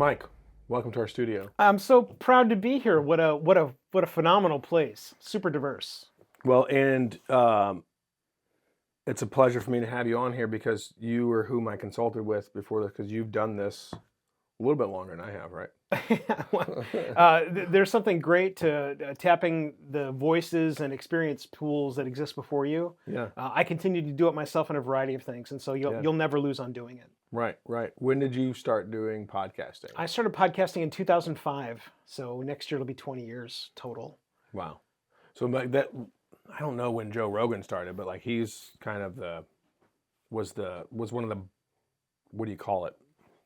Mike, welcome to our studio. I'm so proud to be here. What a phenomenal place. Super diverse. Well, and it's a pleasure for me to have you on here because you were whom I consulted with before this, because you've done this a little bit longer than I have, right? Well, there's something great to tapping the voices and experience pools that exist before you. Yeah, I continue to do it myself in a variety of things, and so you'll yeah. you'll never lose on doing it. Right, right. When did you start doing podcasting? I started podcasting in 2005, so next year it'll be 20 years total. Wow. So like that, I don't know when Joe Rogan started, but like he's kind of was one of the, what do you call it?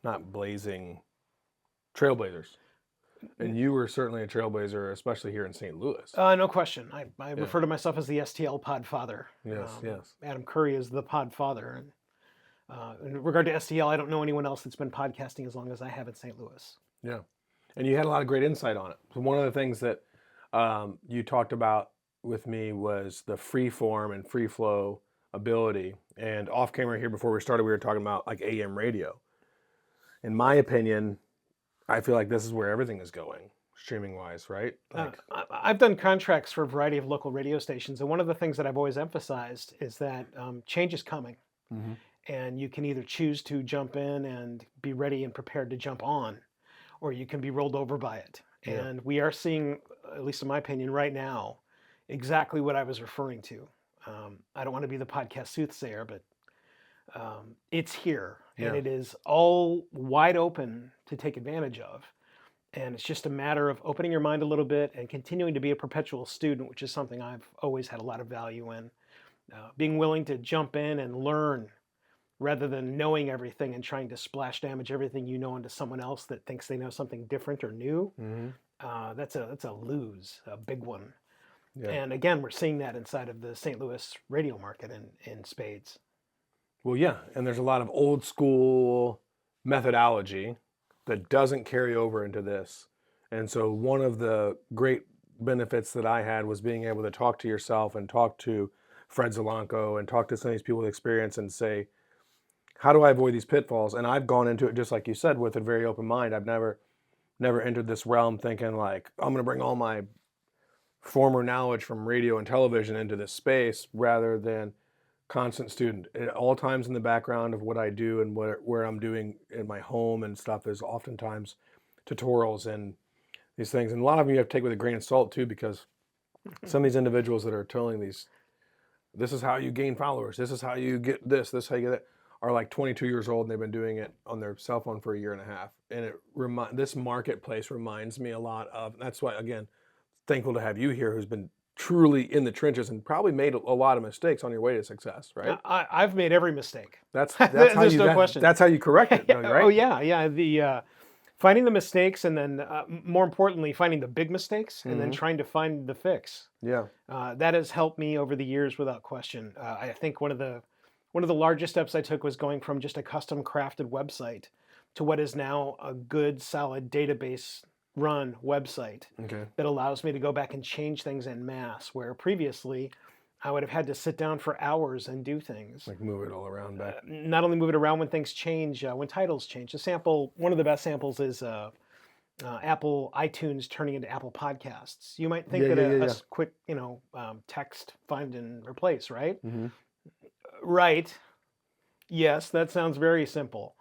Not blazing trailblazers. And you were certainly a trailblazer, especially here in St. Louis. No question. I refer to myself as the STL Podfather. Yes, yes. Adam Curry is the Podfather. And in regard to STL, I don't know anyone else that's been podcasting as long as I have in St. Louis. Yeah. And you had a lot of great insight on it. So one of the things that you talked about with me was the free form and free flow ability. And off camera here before we started, we were talking about like AM radio. In my opinion, I feel like this is where everything is going, streaming wise, right? Like, I've done contracts for a variety of local radio stations, and one of the things that I've always emphasized is that change is coming, and you can either choose to jump in and be ready and prepared to jump on, or you can be rolled over by it. Yeah. And we are seeing, at least in my opinion, right now, exactly what I was referring to. I don't want to be the podcast soothsayer, but it's here, and Yeah. it is all wide open to take advantage of. And it's just a matter of opening your mind a little bit and continuing to be a perpetual student, which is something I've always had a lot of value in. Being willing to jump in and learn rather than knowing everything and trying to splash damage everything you know into someone else that thinks they know something different or new. That's a lose, a big one. Yeah. And again, we're seeing that inside of the St. Louis radio market in spades. Well, yeah. And there's a lot of old school methodology that doesn't carry over into this. And so one of the great benefits that I had was being able to talk to yourself and talk to Fred Zalanko and talk to some of these people with experience and say, how do I avoid these pitfalls? And I've gone into it, just like you said, with a very open mind. I've never entered this realm thinking like, I'm going to bring all my former knowledge from radio and television into this space, rather than constant student. At all times in the background of what I do and where I'm doing in my home and stuff is oftentimes tutorials and these things. And a lot of them you have to take with a grain of salt too, because some of these individuals that are telling this is how you gain followers, this is how you get this is how you get that, are like 22 years old and they've been doing it on their cell phone for a year and a half. And this marketplace reminds me a lot of, that's why, again, thankful to have you here, who's been truly in the trenches and probably made a lot of mistakes on your way to success, right? I've made every mistake. That's There's how you, no question. That's how you correct it, though, right? Oh yeah. The finding the mistakes, and then more importantly, finding the big mistakes, and then trying to find the fix. Yeah. That has helped me over the years without question. I think one of the largest steps I took was going from just a custom crafted website to what is now a good, solid database run website that allows me to go back and change things en masse, where previously I would have had to sit down for hours and do things. Like move it all around back. Not only move it around when things change, when titles change. One of the best samples is Apple iTunes turning into Apple Podcasts. You might think a quick, text find and replace, right? Right. Yes, that sounds very simple.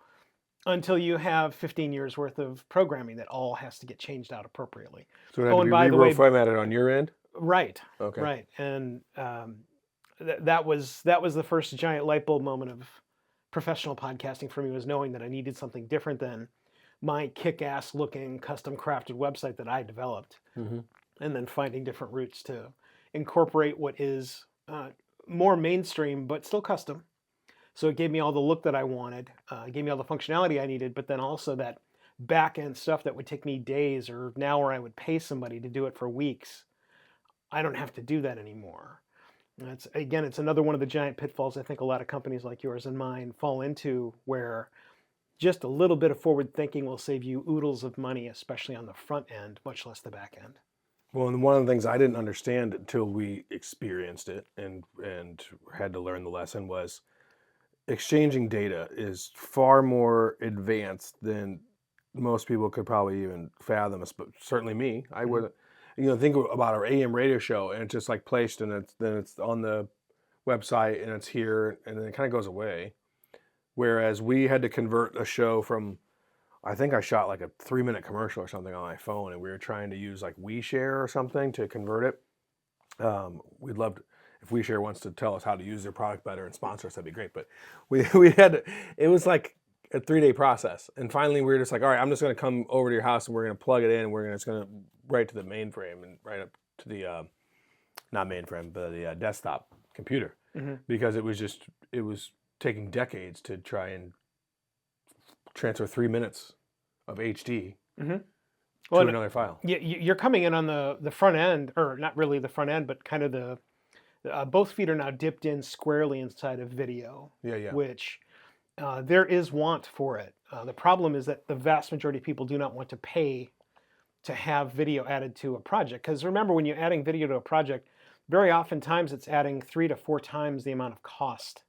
Until you have 15 years worth of programming that all has to get changed out appropriately. So it had to be reformatted on your end? Right. Okay. Right. And that was the first giant light bulb moment of professional podcasting for me, was knowing that I needed something different than my kick-ass looking custom crafted website that I developed. And then finding different routes to incorporate what is more mainstream but still custom. So it gave me all the look that I wanted, gave me all the functionality I needed, but then also that back-end stuff that would take me days, or now where I would pay somebody to do it for weeks. I don't have to do that anymore. It's another one of the giant pitfalls I think a lot of companies like yours and mine fall into, where just a little bit of forward thinking will save you oodles of money, especially on the front end, much less the back end. Well, and one of the things I didn't understand until we experienced it and had to learn the lesson was exchanging data is far more advanced than most people could probably even fathom, but certainly me. I wouldn't. Think about our AM radio show, and it's just like placed, and it's on the website, and it's here, and then it kind of goes away. Whereas we had to convert a show from, I think I shot like a 3-minute commercial or something on my phone, and we were trying to use like WeShare or something to convert it. We'd love to, if WeShare wants to tell us how to use their product better and sponsor us, that'd be great. But we had to, it was like a 3-day process, and finally we were just like, all right, I'm just going to come over to your house and we're going to plug it in, and we're just going to right to the mainframe and right up to the not mainframe, but the desktop computer, because it was taking decades to try and transfer 3 minutes of HD to another file. You're coming in on the front end, or not really the front end, but kind of the both feet are now dipped in squarely inside of video. Which there is want for it. The problem is that the vast majority of people do not want to pay to have video added to a project. Because remember, when you're adding video to a project, very oftentimes it's adding 3 to 4 times the amount of cost.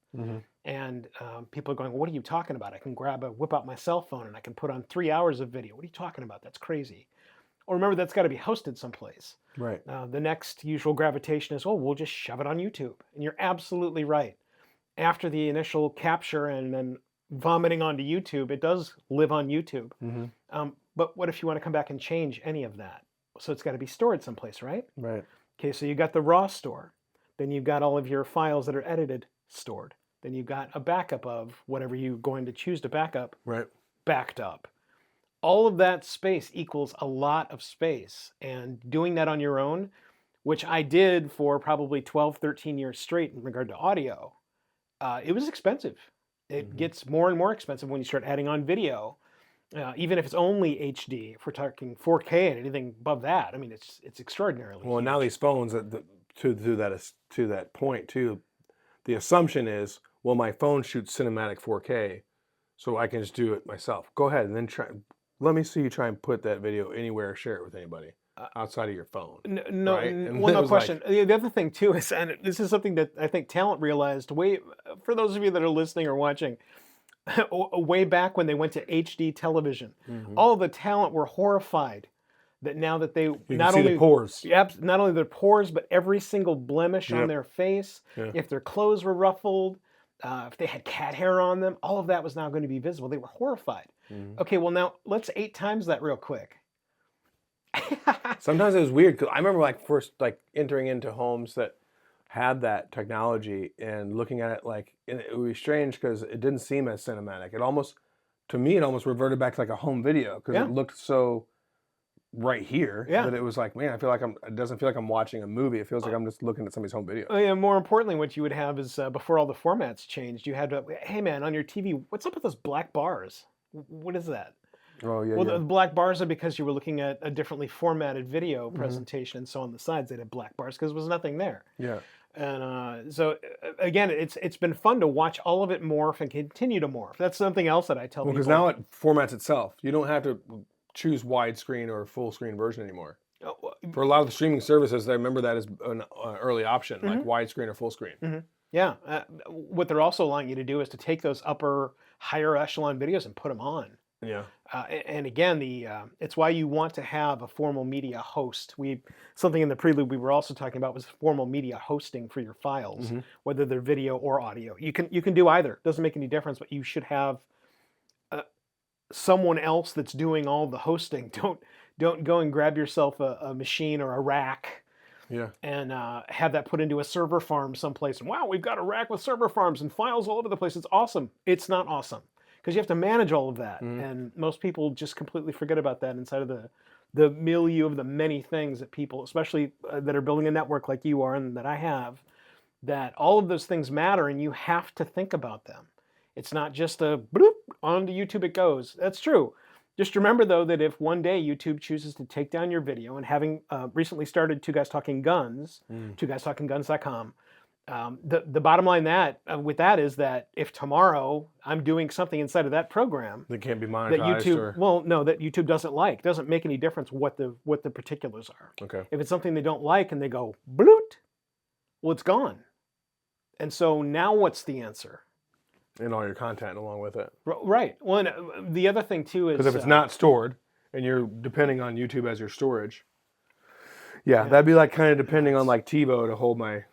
And people are going, well, what are you talking about? I can whip out my cell phone and I can put on 3 hours of video. What are you talking about? That's crazy. Or remember, that's got to be hosted someplace. Right. The next usual gravitation is, oh, we'll just shove it on YouTube. And you're absolutely right. After the initial capture and then vomiting onto YouTube, it does live on YouTube. But what if you want to come back and change any of that? So it's got to be stored someplace, right? Right. Okay, so you got the raw store. Then you've got all of your files that are edited stored. Then you've got a backup of whatever you're going to choose to backup, backed up. All of that space equals a lot of space. And doing that on your own, which I did for probably 12, 13 years straight in regard to audio, it was expensive. It gets more and more expensive when you start adding on video. Even if it's only HD, if we're talking 4K and anything above that, I mean, it's extraordinarily Well, huge. now these phones, to that point too, the assumption is, well, my phone shoots cinematic 4K, so I can just do it myself. Go ahead and then let me see you try and put that video anywhere, share it with anybody outside of your phone. No, right? well, no question. The other thing too is, and this is something that I think talent realized for those of you that are listening or watching, way back when they went to HD television, all of the talent were horrified that now that they not only the pores, not only their pores, but every single blemish on their face, if their clothes were ruffled, if they had cat hair on them, all of that was now going to be visible. They were horrified. Okay, well now let's 8 times that real quick. Sometimes it was weird because I remember first entering into homes that had that technology and looking at it it would be strange because it didn't seem as cinematic. To me, it almost reverted back to like a home video because it looked so right here that it was like, man, I feel like it doesn't feel like I'm watching a movie. It feels like I'm just looking at somebody's home video. And more importantly, what you would have is before all the formats changed, you had to, hey man, on your TV, what's up with those black bars? What is that? Oh yeah. Well, the black bars are because you were looking at a differently formatted video presentation, and so on the sides they had black bars because there was nothing there. Yeah. And so again, it's been fun to watch all of it morph and continue to morph. That's something else that I tell people. Because now it formats itself. You don't have to choose widescreen or full screen version anymore. For a lot of the streaming services, I remember that as an early option, like widescreen or full screen. Yeah. What they're also allowing you to do is to take those higher echelon videos and put them on. Yeah. And again, it's why you want to have a formal media host. Something in the prelude we were also talking about was formal media hosting for your files, whether they're video or audio. You can do either. Doesn't make any difference, but you should have someone else that's doing all the hosting. Don't go and grab yourself a machine or a rack. Yeah. And have that put into a server farm someplace. And wow, we've got a rack with server farms and files all over the place. It's awesome. It's not awesome. Because you have to manage all of that, and most people just completely forget about that inside of the milieu of the many things that people, especially that are building a network like you are and that I have, that all of those things matter, and you have to think about them. It's not just a bloop, onto YouTube it goes. That's true. Just remember, though, that if one day YouTube chooses to take down your video, and having recently started Two Guys Talking Guns, twoguystalkingguns.com, the bottom line with that is that if tomorrow I'm doing something inside of that program that can't be monetized, that YouTube doesn't make any difference what the particulars are. Okay. If it's something they don't like and they go bloot, well, it's gone. And so now what's the answer? and all your content along with it. Right. Well, and the other thing too is Because if it's not stored and you're depending on YouTube as your storage, yeah, Yeah. that'd be like kind of depending on like TiVo to hold my.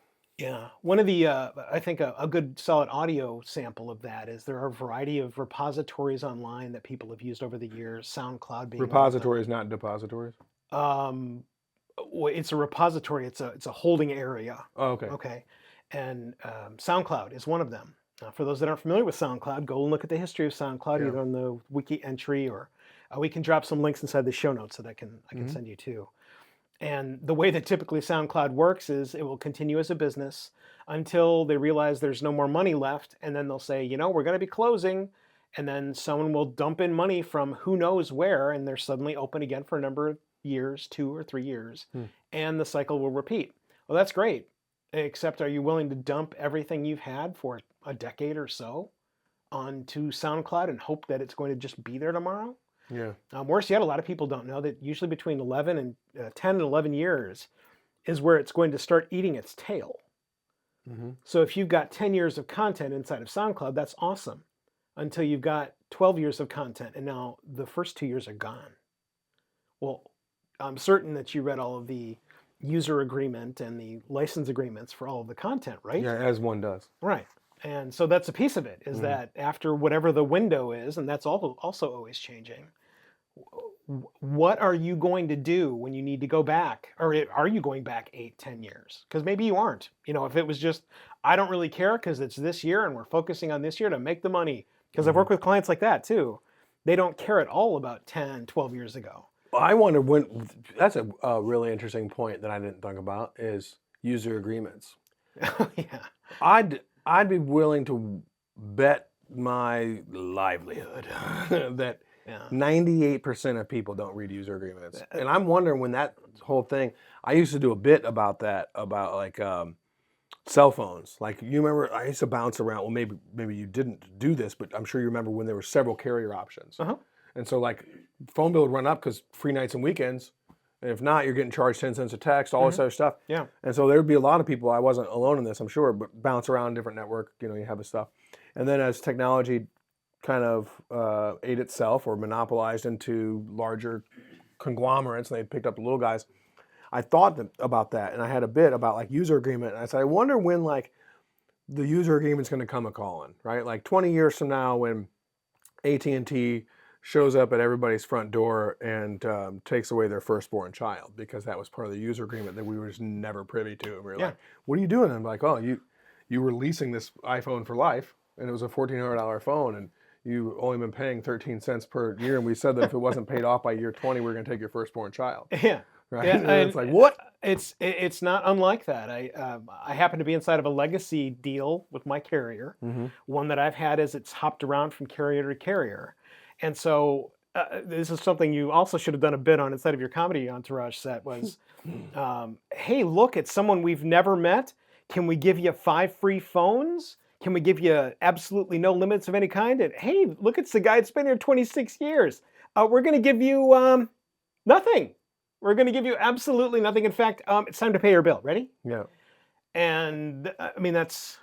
yeah, one of the I think a good solid audio sample of that is there are a variety of repositories online that people have used over the years. SoundCloud being one of them. Repositories, not depositories. Well, it's a repository. It's a holding area. Oh, okay. Okay, and SoundCloud is one of them. For those that aren't familiar with SoundCloud, go and look at the history of SoundCloud, Yeah. either on the wiki entry or we can drop some links inside the show notes that I can Mhm. send you to. And the way that typically SoundCloud works is it will continue as a business until they realize there's no more money left, and then they'll say, we're going to be closing, and then someone will dump in money from who knows where, and they're suddenly open again for a number of years, 2 or 3 years, and the cycle will repeat. Well, that's great, except are you willing to dump everything you've had for a decade or so onto SoundCloud and hope that it's going to just be there tomorrow? Yeah. Worse yet, a lot of people don't know that usually between 10 and 11 years is where it's going to start eating its tail. Mm-hmm. So if you've got 10 years of content inside of SoundCloud, that's awesome. Until you've got 12 years of content, and now the first 2 years are gone. Well, I'm certain that you read all of the user agreement and the license agreements for all of the content, right? Yeah, as one does. Right. And so that's a piece of it, is that after whatever the window is, and that's also always changing, what are you going to do when you need to go back? Or are you going back 8, 10 years? Because maybe you aren't. If it was just, I don't really care because it's this year and we're focusing on this year to make the money. Because I've worked with clients like that too. They don't care at all about 10, 12 years ago. I wonder when, that's a really interesting point that I didn't think about, is user agreements. Yeah. I'd be willing to bet my livelihood that 98% of people don't read user agreements. And I'm wondering when that whole thing, I used to do a bit about that, about like cell phones. Like, you remember, I used to bounce around. Well, maybe you didn't do this, but I'm sure you remember when there were several carrier options. Uh-huh. And so like phone bill would run up because free nights and weekends. And if not, you're getting charged 10 cents a text, all this other stuff. Yeah. And so there would be a lot of people, I wasn't alone in this, I'm sure, but bounce around different network, you have the stuff. And then as technology kind of ate itself or monopolized into larger conglomerates, and they picked up the little guys, I thought about that. And I had a bit about like user agreement. And I said, I wonder when like the user agreement's going to come a calling, right? Like 20 years from now when AT&T shows up at everybody's front door and takes away their firstborn child, because that was part of the user agreement that we were just never privy to. And we were like, what are you doing? And I'm like, oh, you were leasing this iPhone for life, and it was a $1,400 phone, and you only been paying 13 cents per year, and we said that if it wasn't paid off by year 20, we were going to take your firstborn child. Yeah. Right? Yeah, and it's like, what? It's not unlike that. I happen to be inside of a legacy deal with my carrier. One that I've had is it's hopped around from carrier to carrier. And so this is something you also should have done a bit on inside of your comedy entourage set was, hey, look, it's someone we've never met. Can we give you 5 free phones? Can we give you absolutely no limits of any kind? And hey, look, it's the guy that's been here 26 years. We're going to give you nothing. We're going to give you absolutely nothing. In fact, it's time to pay your bill. Ready? Yeah. And I mean, it's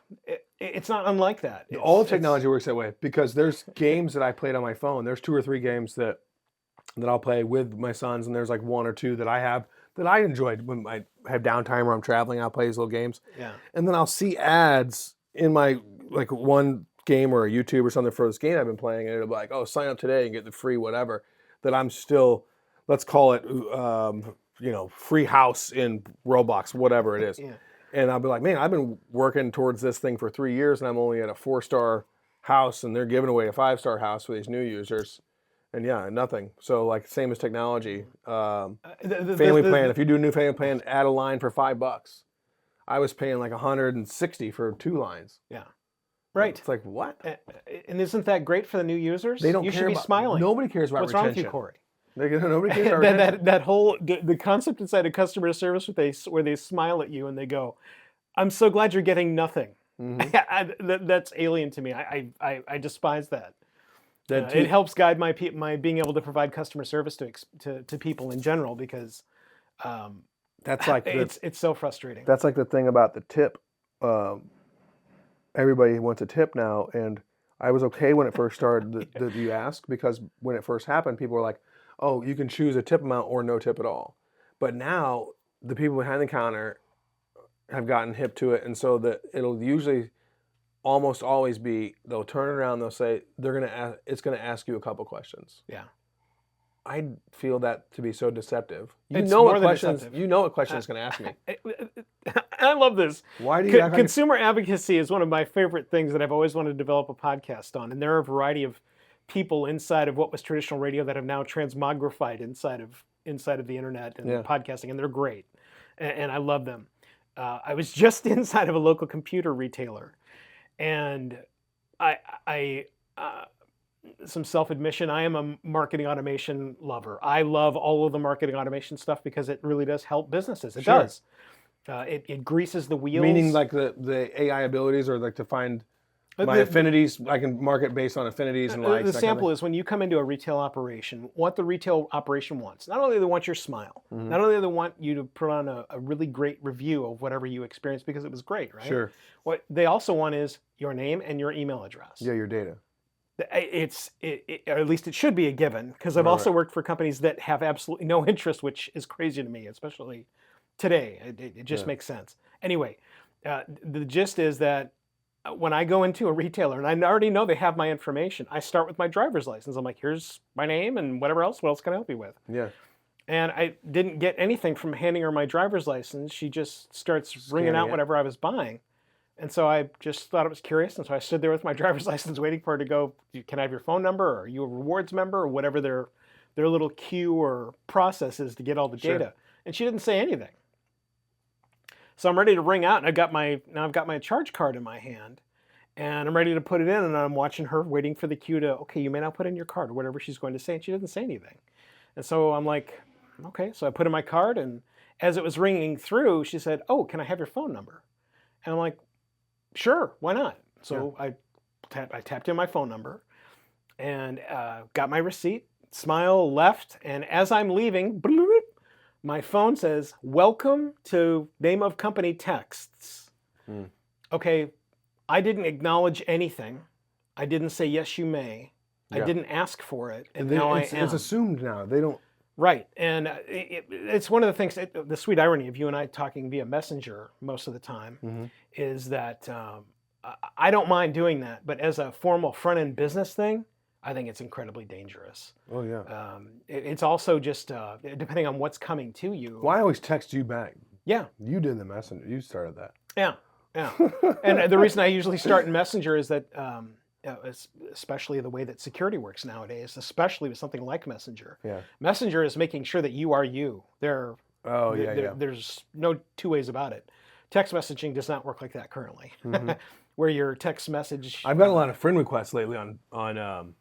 not unlike that. All technology works that way, because there's games that I played on my phone. There's 2 or 3 games that I'll play with my sons, and there's like 1 or 2 that I have that I enjoyed when I have downtime or I'm traveling. I'll play these little games. Yeah. And then I'll see ads in my like one game or a YouTube or something for this game I've been playing, and it'll be like, oh, sign up today and get the free whatever. That I'm still, let's call it, free house in Roblox, whatever it is. Yeah. And I'll be like, man, I've been working towards this thing for 3 years, and I'm only at a 4-star house, and they're giving away a 5-star house for these new users. And yeah, nothing. So like, same as technology. Family plan, if you do a new family plan, add a line for $5. I was paying like $160 for 2 lines. Yeah. Right. It's like, what? And isn't that great for the new users? They don't you care should be about, smiling. Nobody cares about What's retention. wrong with you, Corey? Nobody cares about retention. That whole, the concept inside of customer service where they smile at you and they go, I'm so glad you're getting nothing. That's alien to me. I despise that. It helps guide my being able to provide customer service to people in general, because that's like it's so frustrating. That's like the thing about the tip. Everybody wants a tip now, and I was okay when it first started that you asked, because when it first happened, people were like, oh, you can choose a tip amount or no tip at all. But now the people behind the counter have gotten hip to it, and so that it'll usually almost always be, they'll turn it around, they'll say it's gonna ask you a couple questions. Yeah. I feel that to be so deceptive. It's more than deceptive. You know what question it's gonna ask me. I love this. Why do you Consumer advocacy is one of my favorite things that I've always wanted to develop a podcast on, and there are a variety of people inside of what was traditional radio that have now transmogrified inside of the internet and podcasting, and they're great, and I love them. I was just inside of a local computer retailer, and I some self-admission, I am a marketing automation lover. I love all of the marketing automation stuff because it really does help businesses. It does. It greases the wheels. Meaning like the AI abilities, or like to find my affinities, I can market based on affinities and likes. The sample is when you come into a retail operation, what the retail operation wants. Not only do they want your smile, not only do they want you to put on a really great review of whatever you experienced because it was great, right? Sure. What they also want is your name and your email address. Yeah, your data. Or at least it should be a given, because I've also worked for companies that have absolutely no interest, which is crazy to me, especially today. It just makes sense. Anyway, the gist is that when I go into a retailer and I already know they have my information, I start with my driver's license. I'm like, here's my name and whatever else. What else can I help you with? Yeah. And I didn't get anything from handing her my driver's license. She just starts ringing out whatever I was buying. And so I just thought it was curious. And so I stood there with my driver's license waiting for her to go, can I have your phone number? Or are you a rewards member? Or whatever their little queue or process is to get all the data. And she didn't say anything. So I'm ready to ring out, and I've got my charge card in my hand, and I'm ready to put it in, and I'm watching her waiting for the cue to, okay, you may now put in your card, or whatever she's going to say, and she didn't say anything. And so I'm like, okay, so I put in my card, and as it was ringing through, she said, oh, can I have your phone number? And I'm like, sure, why not? So I tapped in my phone number, and got my receipt, smile, left, and as I'm leaving, my phone says, welcome to name of company texts. Okay, I didn't acknowledge anything. I didn't say, yes, you may. I didn't ask for it. And now I am. It's assumed now. They don't. Right. And it's one of the things, the sweet irony of you and I talking via Messenger most of the time is that I don't mind doing that. But as a formal front-end business thing, I think it's incredibly dangerous. Oh, yeah. It's also just depending on what's coming to you. Well, I always text you back. Yeah. You did the Messenger. You started that. Yeah. Yeah. And the reason I usually start in Messenger is that, especially the way that security works nowadays, especially with something like Messenger. Yeah. Messenger is making sure that you are you. There's no two ways about it. Text messaging does not work like that currently. Where your text message. I've got a lot of friend requests lately on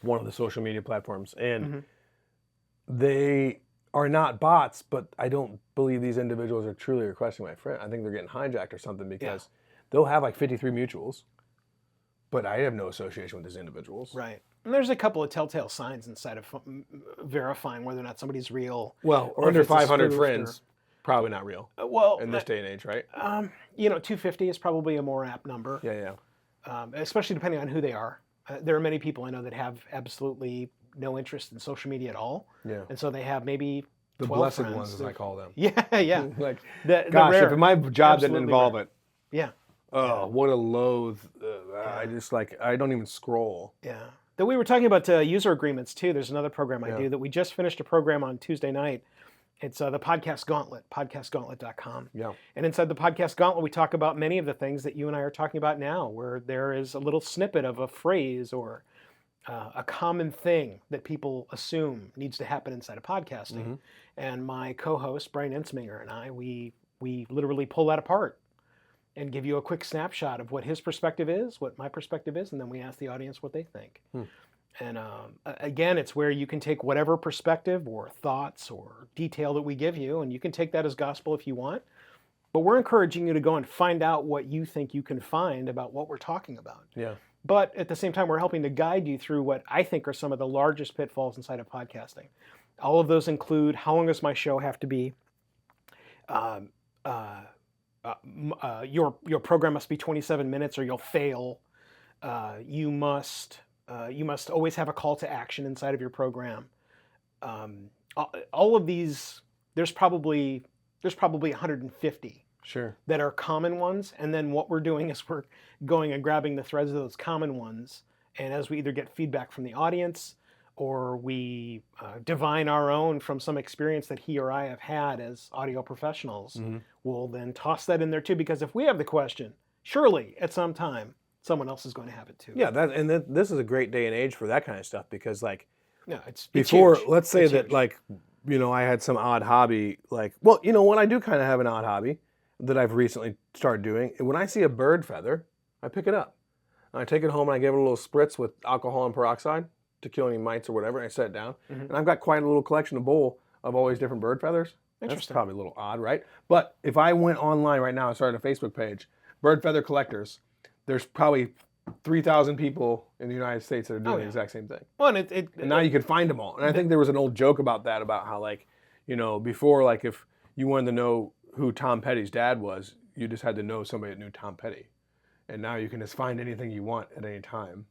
one of the social media platforms, and they are not bots, but I don't believe these individuals are truly requesting my friend. I think they're getting hijacked or something, because they'll have like 53 mutuals, but I have no association with these individuals. Right. And there's a couple of telltale signs inside of verifying whether or not somebody's real. Well, or under 500 friends, probably not real. Well, in this day and age, right? 250 is probably a more apt number. Yeah. Especially depending on who they are. There are many people I know that have absolutely no interest in social media at all. Yeah. And so they have maybe the 12 blessed friends. ones, as I call them. Yeah, yeah. Like, gosh, if my job didn't involve it. Yeah. Oh, what a loathe. I don't even scroll. Yeah. Then we were talking about user agreements too. There's another program I do that we just finished a program on Tuesday night. It's the Podcast Gauntlet, podcastgauntlet.com. Yeah. And inside the Podcast Gauntlet, we talk about many of the things that you and I are talking about now, where there is a little snippet of a phrase or a common thing that people assume needs to happen inside of podcasting. And my co-host, Brian Ensminger, and I, we literally pull that apart and give you a quick snapshot of what his perspective is, what my perspective is, and then we ask the audience what they think. And again, it's where you can take whatever perspective or thoughts or detail that we give you, and you can take that as gospel if you want. But we're encouraging you to go and find out what you think you can find about what we're talking about. Yeah. But at the same time, we're helping to guide you through what I think are some of the largest pitfalls inside of podcasting. All of those include, how long does my show have to be? Your program must be 27 minutes or you'll fail. You must always have a call to action inside of your program. All of these, there's probably 150 Sure. that are common ones, and then what we're doing is we're going and grabbing the threads of those common ones, and as we either get feedback from the audience or we divine our own from some experience that he or I have had as audio professionals, we'll then toss that in there too, because if we have the question, surely at some time someone else is going to have it too. Yeah, this is a great day and age for that kind of stuff, because like No, it's before, huge. let's say It's that huge. like, I had some odd hobby, like, well, when I do kind of have an odd hobby that I've recently started doing, when I see a bird feather, I pick it up. And I take it home and I give it a little spritz with alcohol and peroxide to kill any mites or whatever, and I set it down. And I've got quite a little collection, a bowl of all these different bird feathers. That's Interesting. probably a little odd, right? But if I went online right now and started a Facebook page, Bird Feather Collectors, there's probably 3,000 people in the United States that are doing the exact same thing. Well, and now you can find them all. And I think there was an old joke about that, about how, like, before, like, if you wanted to know who Tom Petty's dad was, you just had to know somebody that knew Tom Petty. And now you can just find anything you want at any time.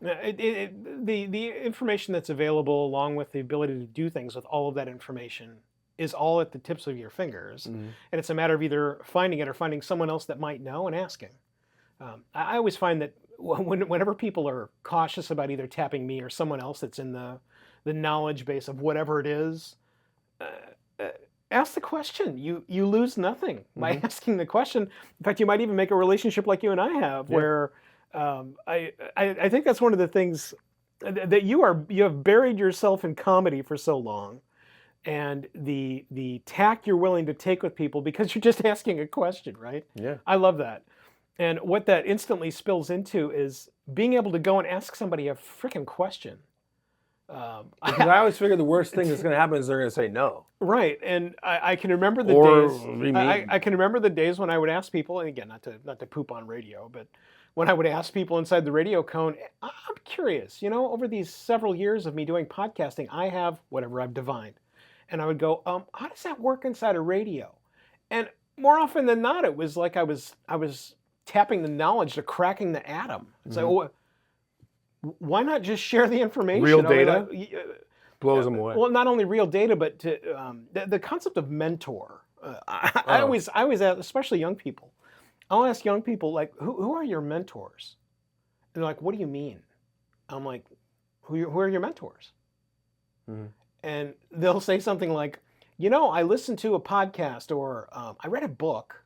the information that's available, along with the ability to do things with all of that information, is all at the tips of your fingers. And it's a matter of either finding it or finding someone else that might know and asking. I always find that whenever people are cautious about either tapping me or someone else that's in the knowledge base of whatever it is, ask the question. You lose nothing by asking the question. In fact, you might even make a relationship like you and I have, where I think that's one of the things that you have buried yourself in comedy for so long, and the tact you're willing to take with people because you're just asking a question, right? Yeah. I love that. And what that instantly spills into is being able to go and ask somebody a freaking question. Because I always figure the worst thing that's going to happen is they're going to say no. Right, and I can remember the Or days. be mean. I can remember the days when I would ask people, and again, not to poop on radio, but when I would ask people inside the radio cone, I'm curious. Over these several years of me doing podcasting, I have whatever I've divined, and I would go, how does that work inside a radio? And more often than not, it was like I was tapping the knowledge to cracking the atom. It's like, why not just share the information? Real data blows them away. Well, not only real data, but the concept of mentor. I always ask, especially young people, I'll ask young people, like, who are your mentors? And they're like, what do you mean? I'm like, who are your mentors? And they'll say something like, I listened to a podcast, or I read a book.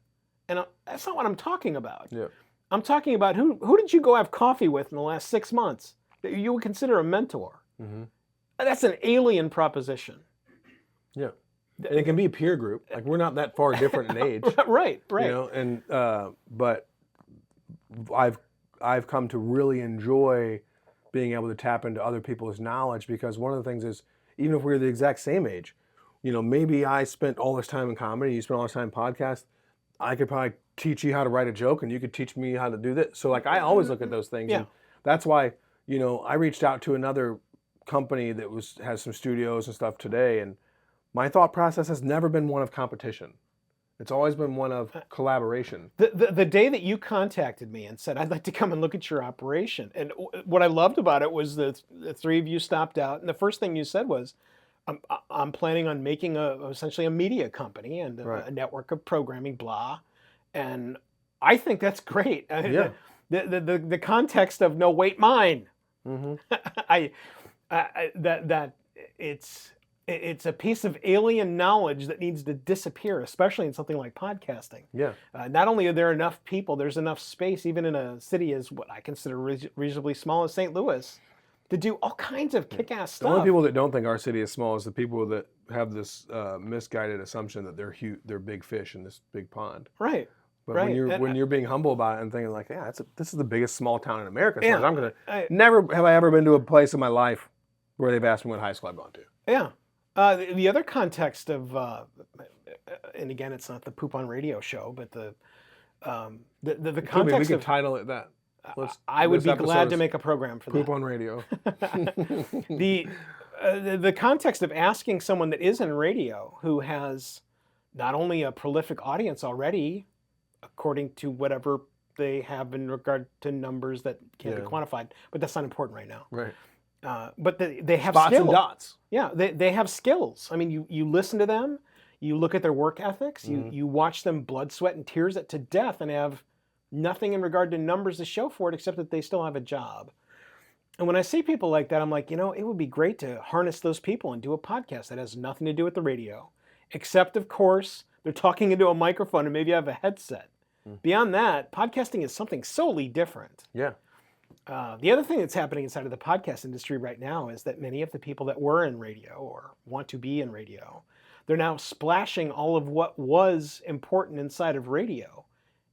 And that's not what I'm talking about. Yeah. I'm talking about who did you go have coffee with in the last 6 months that you would consider a mentor? That's an alien proposition. Yeah. And it can be a peer group. Like, we're not that far different in age. Right. But I've come to really enjoy being able to tap into other people's knowledge, because one of the things is, even if we're the exact same age, maybe I spent all this time in comedy, you spent all this time in podcast, I could probably teach you how to write a joke, and you could teach me how to do this. So, like, I always look at those things. Yeah. And that's why, I reached out to another company that has some studios and stuff today, and my thought process has never been one of competition. It's always been one of collaboration. The day that you contacted me and said, I'd like to come and look at your operation, and what I loved about it was the three of you stopped out, and the first thing you said was, I'm planning on making essentially a media company and a network of programming, blah. And I think that's great. Yeah. The context of no, wait, mine. That it's a piece of alien knowledge that needs to disappear, especially in something like podcasting. Yeah. Not only are there enough people, there's enough space, even in a city as what I consider reasonably small as St. Louis, to do all kinds of kick-ass stuff. The only people that don't think our city is small is the people that have this misguided assumption that they're big fish in this big pond. Right. But when you're being humble about it and thinking like, yeah, this is the biggest small town in America. Yeah. Never have I ever been to a place in my life where they've asked me what high school I've gone to. Yeah. The other context of, and again, it's not the Poop on Radio show, but the context we could of, title it that. I would be glad to make a program for Poop that. on Radio. The context of asking someone that is in radio, who has not only a prolific audience already, according to whatever they have in regard to numbers that can't be Yeah. quantified, but that's not important right now. Right. But they have Spots skills. and dots. Yeah, they have skills. I mean, you listen to them, you look at their work ethics, you watch them blood, sweat, and tears it to death and have nothing in regard to numbers to show for it except that they still have a job. And when I see people like that, I'm like, it would be great to harness those people and do a podcast that has nothing to do with the radio, except, of course, they're talking into a microphone and maybe have a headset. Beyond that, podcasting is something solely different. Yeah. The other thing that's happening inside of the podcast industry right now is that many of the people that were in radio or want to be in radio, they're now splashing all of what was important inside of radio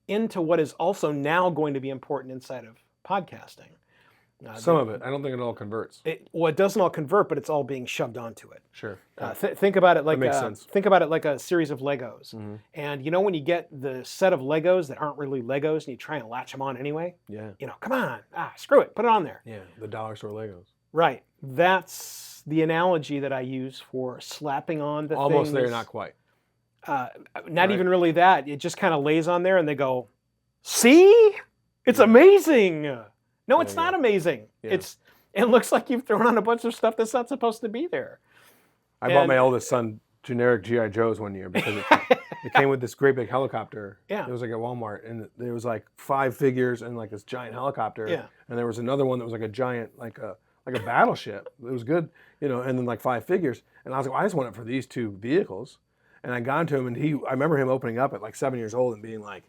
into what is also now going to be important inside of podcasting. Some of it. I don't think it all converts. It doesn't all convert, but it's all being shoved onto it. Sure. Think about it like makes sense. Think about it like a series of Legos. And when you get the set of Legos that aren't really Legos and you try and latch them on anyway, Yeah. come on, screw it, put it on there. Yeah. The dollar store Legos. Right. That's the analogy that I use for slapping on the Almost things. there, not quite. Not even really that. It just kind of lays on there and they go, see? It's amazing. No, it's not amazing. Yeah. It looks like you've thrown on a bunch of stuff that's not supposed to be there. I bought my oldest son generic G.I. Joes one year because it came with this great big helicopter. Yeah. It was like at Walmart, and there was like 5 figures and like this giant helicopter. Yeah. And there was another one that was like a giant, like a battleship. It was good, and then like 5 figures. And I was like, well, I just want it for these 2 vehicles. And I got into him, and I remember him opening up at like 7 years old and being like,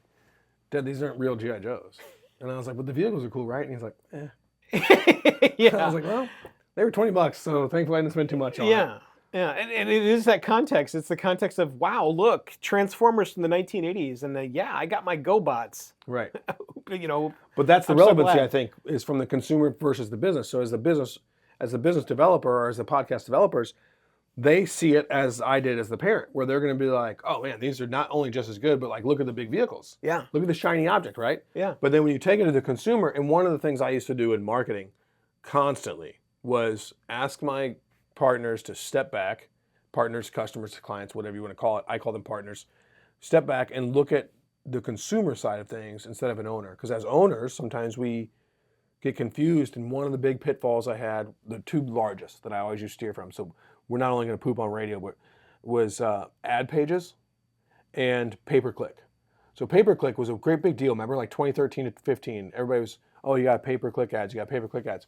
Dad, these aren't real G.I. Joes. And I was like, but the vehicles are cool, right? And he's like, eh. Yeah. I was like, well, they were $20, so thankfully I didn't spend too much on it. Yeah. Yeah, and it is that context. It's the context of, wow, look, Transformers from the 1980s, and I got my GoBots. Right. But that's the I'm so relevancy, glad. I think, is from the consumer versus the business. So as the business developer or as the podcast developers, they see it as I did as the parent, where they're going to be like, oh man, these are not only just as good, but like, look at the big vehicles. Yeah. Look at the shiny object, right? Yeah. But then when you take it to the consumer, and one of the things I used to do in marketing constantly was ask my partners to step back, partners, customers, clients, whatever you want to call it. I call them partners. Step back and look at the consumer side of things instead of an owner. Because as owners, sometimes we get confused. And one of the big pitfalls I had, the 2 largest that I always used to steer from. So we're not only going to poop on radio, but was ad pages and pay-per-click. So pay-per-click was a great big deal. Remember, like 2013 to 15, everybody was, oh, you got pay-per-click ads, you got pay-per-click ads.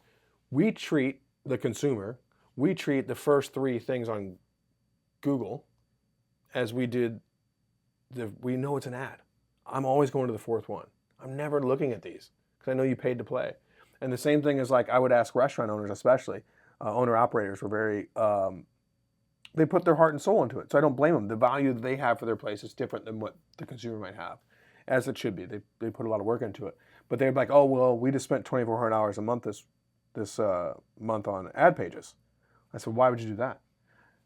We treat the consumer, we treat the first 3 things on Google as we did, we know it's an ad. I'm always going to the 4th one. I'm never looking at these because I know you paid to play. And the same thing is like I would ask restaurant owners, especially owner-operators were very, they put their heart and soul into it. So I don't blame them. The value that they have for their place is different than what the consumer might have, as it should be. They put a lot of work into it. But they're like, oh, well, we just spent $2,400 a month this month on ad pages. I said, why would you do that?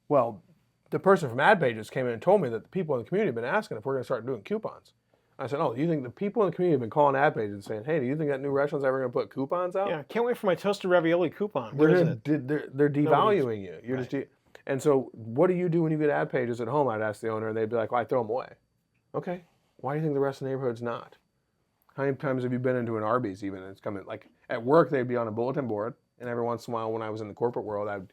Well, the person from ad pages came in and told me that the people in the community have been asking if we're going to start doing coupons. I said, oh, you think the people in the community have been calling ad pages and saying, hey, do you think that new restaurant's ever going to put coupons out? Yeah, can't wait for my toasted ravioli coupon. Where is it? They're devaluing you. You're right. just and so what do you do when you get ad pages at home? I'd ask the owner, and they'd be like, well, I throw them away. Okay, why do you think the rest of the neighborhood's not? How many times have you been into an Arby's even? And it's coming, like at work, they'd be on a bulletin board, and every once in a while when I was in the corporate world, I'd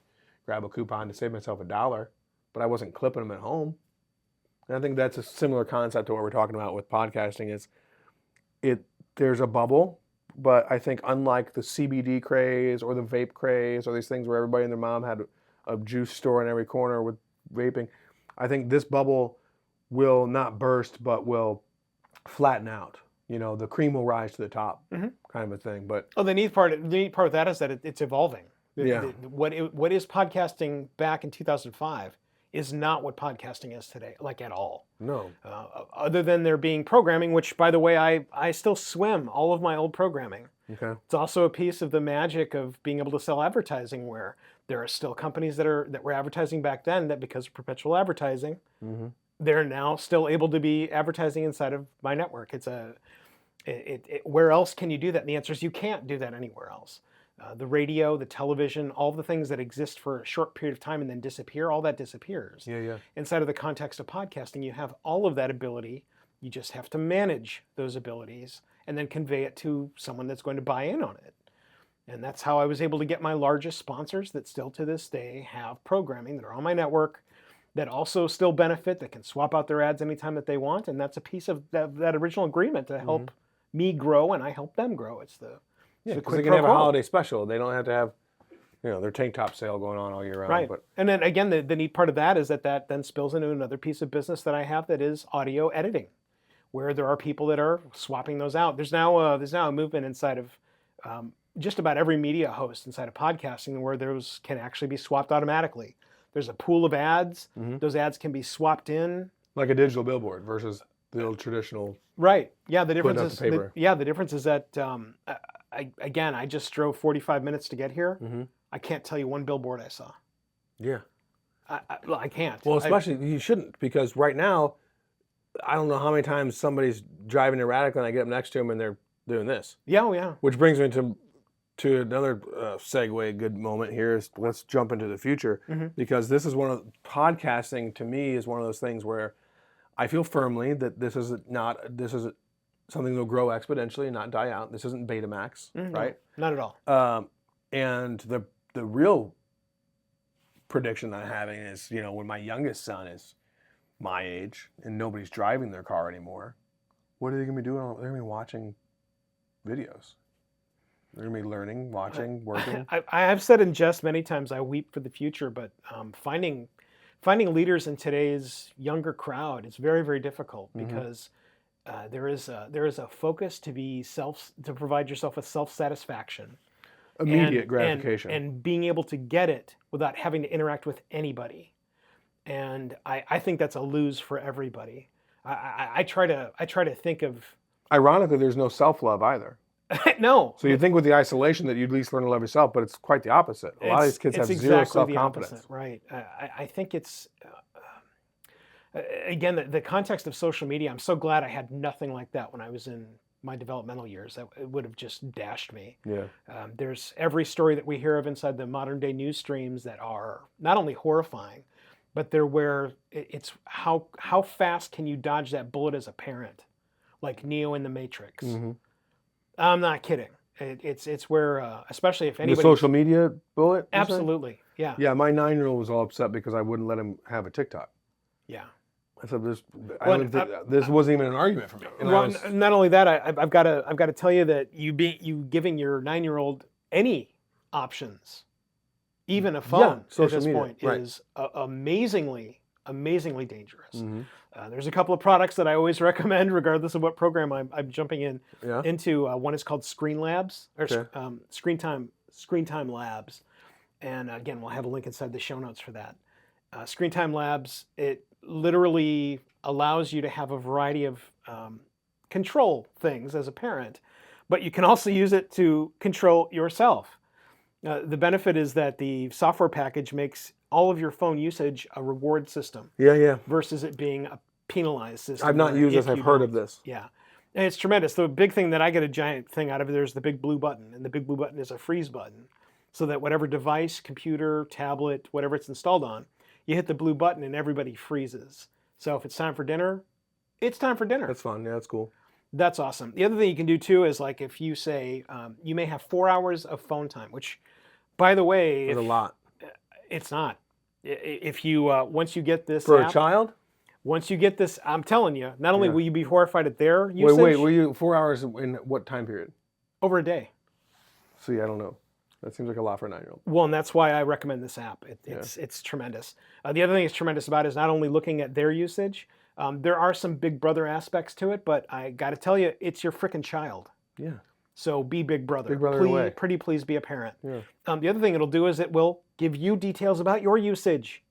grab a coupon to save myself $1, but I wasn't clipping them at home. And I think that's a similar concept to what we're talking about with podcasting is there's a bubble, but I think unlike the CBD craze or the vape craze or these things where everybody and their mom had a juice store in every corner with vaping, I think this bubble will not burst, but will flatten out. The cream will rise to the top, kind of a thing. But the neat part of that is that it's evolving. Yeah. What is podcasting back in 2005 is not what podcasting is today, like at all. no, Other than there being programming, which, by the way, I still swim all of my old programming. okay, It's also a piece of the magic of being able to sell advertising, where there are still companies that were advertising back then that, because of perpetual advertising, they're now still able to be advertising inside of my network. Where else can you do that? And the answer is you can't do that anywhere else. The radio, the television, all the things that exist for a short period of time and then disappear, all that disappears. yeah, Inside of the context of podcasting, you have all of that ability. You just have to manage those abilities and then convey it to someone that's going to buy in on it. And that's how I was able to get my largest sponsors that still to this day have programming that are on my network that also still benefit, that can swap out their ads anytime that they want. And that's a piece of that original agreement to help me grow, and I help them grow. It's the because they can have a holiday special. They don't have to have their tank top sale going on all year round. Right. But And then again, the neat part of that is that then spills into another piece of business that I have that is audio editing, where there are people that are swapping those out. There's now a movement inside of just about every media host inside of podcasting where those can actually be swapped automatically. There's a pool of ads. Those ads can be swapped in. Like a digital billboard versus the old traditional. Right. Yeah. The difference is the paper. the difference is that I just drove 45 minutes to get here. I can't tell you one billboard I saw. Yeah. I can't. Well, especially you shouldn't, because right now, I don't know how many times somebody's driving erratically and I get up next to them and they're doing this. Yeah. Oh, yeah. Which brings me to another segue, good moment here is let's jump into the future, because this is podcasting to me is one of those things where I feel firmly that this is something that'll grow exponentially and not die out. This isn't Betamax, right? Not at all. And the real prediction I'm having is, when my youngest son is my age and nobody's driving their car anymore, what are they going to be doing? They're going to be watching videos. They're going to be learning, watching, working. I have said in jest many times, I weep for the future, but finding leaders in today's younger crowd is very, very difficult because there is a focus to provide yourself with self-satisfaction. Immediate gratification. And being able to get it without having to interact with anybody. And I think that's a lose for everybody. I try to think of... Ironically, there's no self-love either. No. So you'd think with the isolation that you'd at least learn to love yourself, but it's quite the opposite. A lot of these kids have zero self-confidence. Right. I think it's... again, the context of social media, I'm so glad I had nothing like that when I was in my developmental years. It would have just dashed me. Yeah. There's every story that we hear of inside the modern day news streams that are not only horrifying, but they're where it's how fast can you dodge that bullet as a parent, like Neo in the Matrix. I'm not kidding. It's where, especially if anybody... The social media bullet? Absolutely, yeah. Yeah, my 9-year-old was all upset because I wouldn't let him have a TikTok. Yeah. I said, this wasn't even an argument for me. Well, not only that, I've got to tell you that you giving your 9-year-old any options, even a phone at this point, is amazingly dangerous. There's a couple of products that I always recommend, regardless of what program I'm jumping into. One is called Screen Labs, or Screen Time Labs, and again, we'll have a link inside the show notes for that. Screen Time Labs, it literally allows you to have a variety of control things as a parent, but you can also use it to control yourself. The benefit is that the software package makes all of your phone usage a reward system. Yeah. Versus it being a penalized system. I've not used this. I've heard of this. Yeah. And it's tremendous. The big thing that I get a giant thing out of it, there's the big blue button, and the big blue button is a freeze button, so that whatever device, computer, tablet, whatever it's installed on, you hit the blue button and everybody freezes. So if it's time for dinner, it's time for dinner. That's fun. Yeah, that's cool. That's awesome. The other thing you can do too is, like, if you say you may have 4 hours of phone time, which, by the way, That's a lot. It's not. If you once you get this for app, a child, once you get this, I'm telling you, not only will you be horrified at their usage. Wait, were you 4 hours in what time period? Over a day. See, I don't know. That seems like a lot for a 9-year-old. Well, and that's why I recommend this app. It's tremendous. The other thing it's tremendous about is not only looking at their usage. There are some Big Brother aspects to it, but I got to tell you, it's your frickin' child. Yeah. So be Big Brother. Big Brother away. Please be a parent. Yeah. The other thing it'll do is it will give you details about your usage.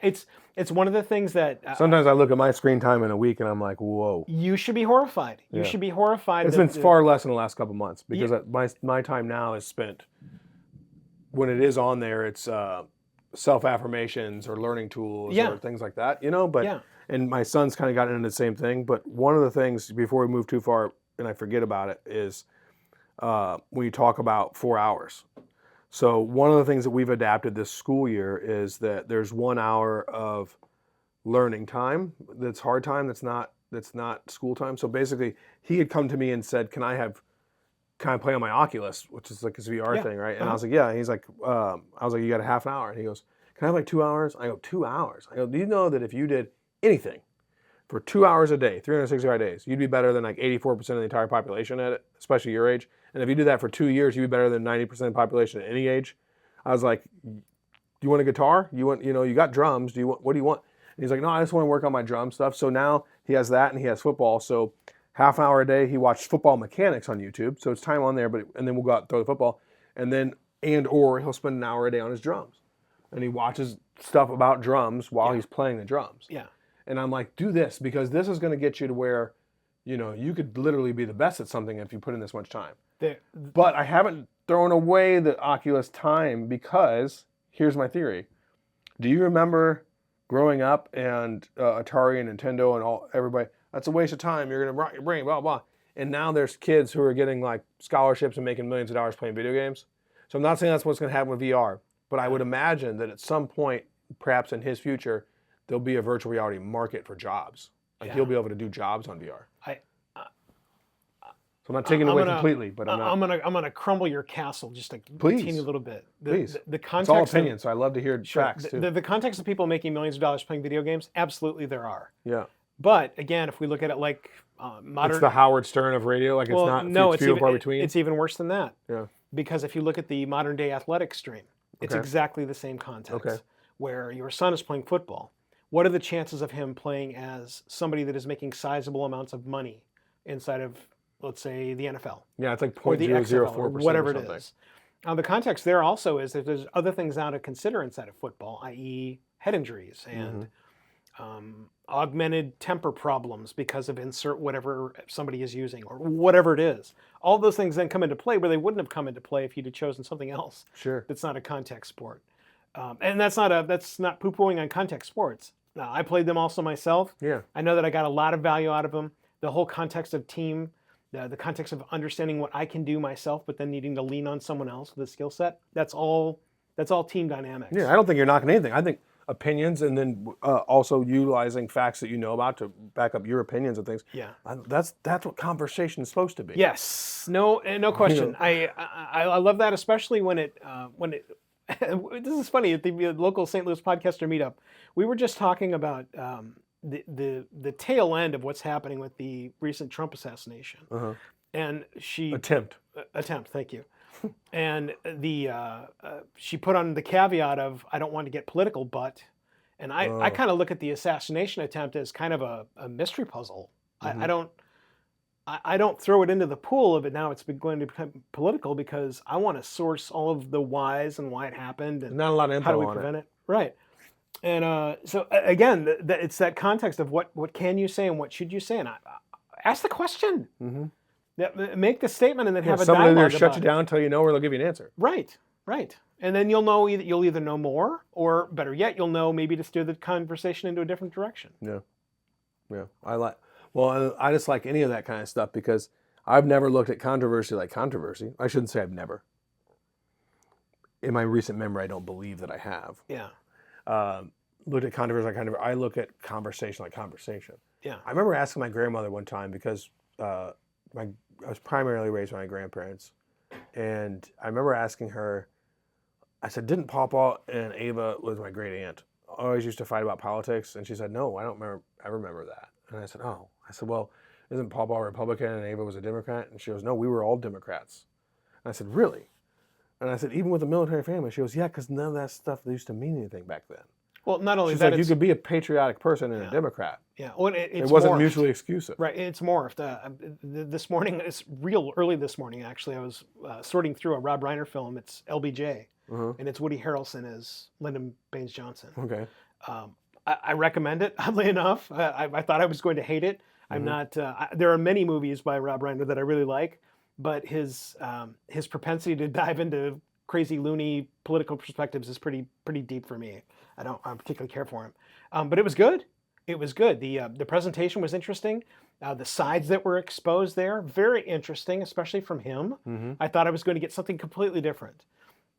It's one of the things that... sometimes I look at my screen time in a week and I'm like, whoa. You should be horrified. You should be horrified. It's been far less in the last couple months because my time now is spent, when it is on there, it's self-affirmations or learning tools or things like that, but and my son's kind of gotten into the same thing. But one of the things, before we move too far and I forget about it, is when you talk about 4 hours. So one of the things that we've adapted this school year is that there's 1 hour of learning time that's hard time, that's not that's not school time. So basically, he had come to me and said, "Can I play on my Oculus, which is like his VR Yeah. thing, right?" And I was like, "Yeah." And he's like, "I was like, you got a half an hour?" And he goes, "Can I have like 2 hours?" I go, "2 hours?" I go, "Do you know that if you did anything for 2 hours a day, 365 days, you'd be better than like 84% of the entire population at it, especially your age. And if you do that for 2 years, you'd be better than 90% of the population at any age." I was like, "Do you want a guitar? You got drums. What do you want?" And he's like, "No, I just want to work on my drum stuff." So now he has that and he has football. So half an hour a day, he watched Football Mechanics on YouTube. So it's time on there, and then we'll go out and throw the football. And then, or he'll spend an hour a day on his drums. And he watches stuff about drums while he's playing the drums. Yeah. And I'm like, do this, because this is going to get you to where, you could literally be the best at something if you put in this much time. But I haven't thrown away the Oculus time, because here's my theory. Do you remember growing up and Atari and Nintendo and everybody, that's a waste of time. You're going to rot your brain, blah, blah. And now there's kids who are getting like scholarships and making millions of dollars playing video games. So I'm not saying that's what's going to happen with VR, but I would imagine that at some point, perhaps in his future, there'll be a virtual reality market for jobs. Like he'll be able to do jobs on VR. So I'm not taking it away completely, but I'm gonna crumble your castle just a Please. teeny little bit. Please. The context. It's all opinion, so I love to hear facts too. The context of people making millions of dollars playing video games, absolutely there are. Yeah. But again, if we look at it like modern, it's the Howard Stern of radio. Like it's few and far between. It's even worse than that. Yeah. Because if you look at the modern day athletic stream, it's exactly the same context. Where your son is playing football. What are the chances of him playing as somebody that is making sizable amounts of money inside of, let's say, the NFL? Yeah, it's like or the 0.004%, or whatever or something. it is. The context there also is that there's other things now to consider inside of football, i.e. head injuries and augmented temper problems because of insert whatever somebody is using or whatever it is. All those things then come into play where they wouldn't have come into play if you'd have chosen something else. Sure. That's not a contact sport. And that's not poo-pooing on contact sports. I played them also myself. Yeah. I know that I got a lot of value out of them. The whole context of team, the context of understanding what I can do myself, but then needing to lean on someone else with a skill set. That's all team dynamics. Yeah, I don't think you're knocking anything. I think opinions, and then also utilizing facts that you know about to back up your opinions and things. Yeah. That's what conversation is supposed to be. Yes. No question. I love that, especially when it this is funny, at the local St. Louis podcaster meetup, we were just talking about the tail end of what's happening with the recent Trump assassination. And Attempt, thank you. And she put on the caveat of, I don't want to get political, but, and I kind of look at the assassination attempt as kind of a mystery puzzle. I don't throw it into the pool of it now. It's going to become political because I want to source all of the whys and why it happened and not a lot of info how do we on prevent it. Right. And so again, it's that context of what can you say and what should you say, and ask the question. Make the statement and then have a dialogue somebody there about shut you down until you know, or they'll give you an answer. Right. And then you'll either know more, or better yet, you'll know maybe to steer the conversation into a different direction. Yeah. I just like any of that kind of stuff because I've never looked at controversy like controversy. I shouldn't say I've never. In my recent memory, I don't believe that I have. Yeah. Looked at controversy like controversy. I look at conversation like conversation. Yeah. I remember asking my grandmother one time because I was primarily raised by my grandparents, and I remember asking her. I said, "Didn't Pawpaw and Ava was my great aunt always used to fight about politics?" And she said, "No, I don't remember. I remember that." And I said, "Oh." I said, "Well, isn't Pawpaw a Republican and Ava was a Democrat?" And she goes, "No, we were all Democrats." And I said, "Really?" And I said, "Even with a military family?" She goes, "Yeah, because none of that stuff used to mean anything back then." Well, not only She's that, like, you could be a patriotic person and a Democrat. Yeah, well, it wasn't morphed. Mutually exclusive. Right, it's morphed. This morning, it's real early this morning, actually, I was sorting through a Rob Reiner film. It's LBJ, and it's Woody Harrelson as Lyndon Baines Johnson. Okay. I recommend it, oddly enough. I thought I was going to hate it. I'm not. There are many movies by Rob Reiner that I really like, but his propensity to dive into crazy, loony political perspectives is pretty deep for me. I don't particularly care for him, but it was good. It was good. The presentation was interesting. The sides that were exposed there, very interesting, especially from him. I thought I was going to get something completely different.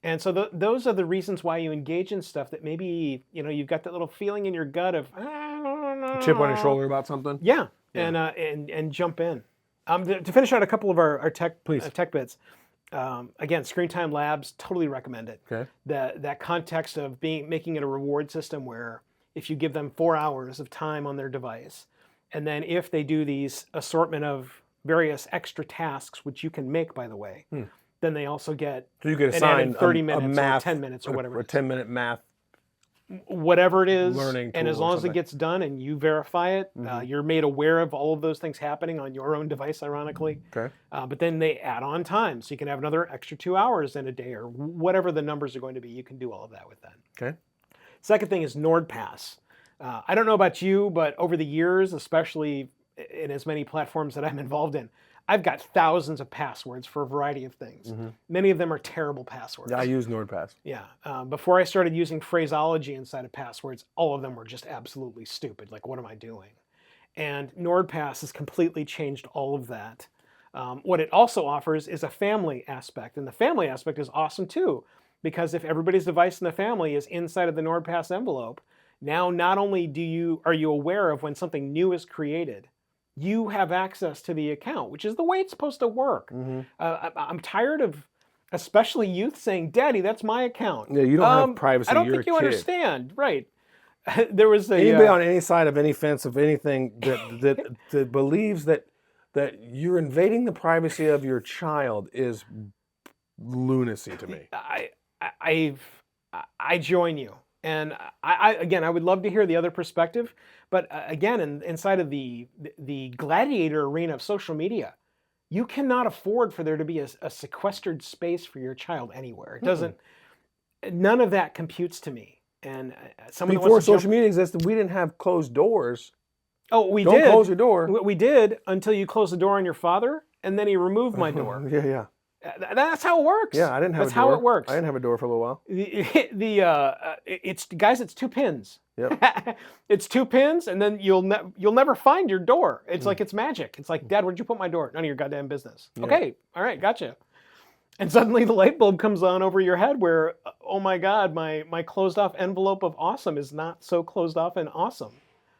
And so those are the reasons why you engage in stuff that maybe, you've got that little feeling in your gut of, I don't know. Chip on your shoulder about something. Yeah, Yeah. and jump in. To finish out a couple of our tech Please. tech bits. Again, Screen Time Labs, totally recommend it. Okay. That context of making it a reward system where if you give them 4 hours of time on their device, and then if they do these assortment of various extra tasks, which you can make, by the way, then they also get So you could an assign added 30 minutes a math, or 10 minutes or whatever. a 10-minute math. Whatever it is, Learning and as tool or long as it something. gets done and you verify it, you're made aware of all of those things happening on your own device, ironically. Okay. But then they add on time, so you can have another extra 2 hours in a day, or whatever the numbers are going to be. You can do all of that with that. Okay. Second thing is NordPass. I don't know about you, but over the years, especially in as many platforms that I'm involved in, I've got thousands of passwords for a variety of things. Many of them are terrible passwords. Yeah, I use NordPass. Yeah. Before I started using phraseology inside of passwords, all of them were just absolutely stupid. Like, what am I doing? And NordPass has completely changed all of that. What it also offers is a family aspect. And the family aspect is awesome too, because if everybody's device in the family is inside of the NordPass envelope, now not only are you aware of when something new is created, you have access to the account, which is the way it's supposed to work. I'm tired of, especially youth, saying, "Daddy, that's my account." Yeah, you don't have privacy. I don't You're think you a kid. understand, right? There was Anybody on any side of any fence of anything that believes that you're invading the privacy of your child is lunacy to me. I join you, and I would love to hear the other perspective. But again, inside of the gladiator arena of social media, you cannot afford for there to be a sequestered space for your child anywhere. It doesn't. None of that computes to me. And someone Before social media existed, we didn't have closed doors. Oh, we Don't did. close your door. We did until you closed the door on your father, and then he removed my door. Yeah. That's how it works. Yeah, I didn't have That's a door. how it works. I didn't have a door for a little while. It's guys, it's 2 pins. Yep. It's 2 pins, and then you'll never find your door. It's like it's magic. It's like, Dad, where'd you put my door? None of your goddamn business. Yeah. Okay, all right, gotcha. And suddenly the light bulb comes on over your head where, oh my God, my closed off envelope of awesome is not so closed off and awesome.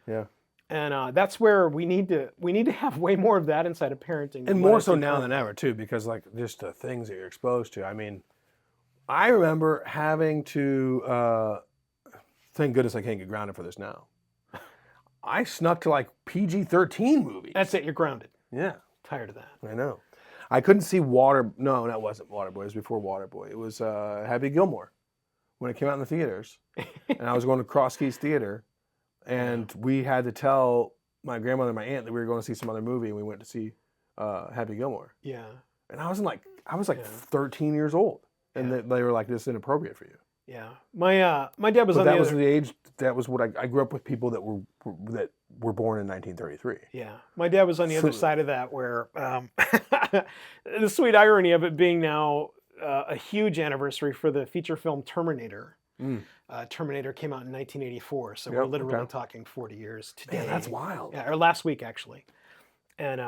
Yeah. And that's where we need to have way more of that inside of parenting. And more so now than ever too, because like just the things that you're exposed to. I mean, I remember having to thank goodness I can't get grounded for this now. I snuck to like PG-13 movies. That's it, you're grounded. Yeah. Tired of that. I know. I couldn't see No, that wasn't Waterboy. It was before Waterboy. It was Happy Gilmore when it came out in the theaters. And I was going to Cross Keys Theater, and we had to tell my grandmother and my aunt that we were going to see some other movie, and we went to see Happy Gilmore. Yeah. And I was like 13 years old, and they were like, "This is inappropriate for you." Yeah. My dad was But on that the was other. the age. That was what I grew up with people that were born in 1933. Yeah, my dad was on the other side of that, where the sweet irony of it being now a huge anniversary for the feature film Terminator. Terminator came out in 1984, so we're literally talking 40 years today. Man, that's wild. Yeah, or last week actually. And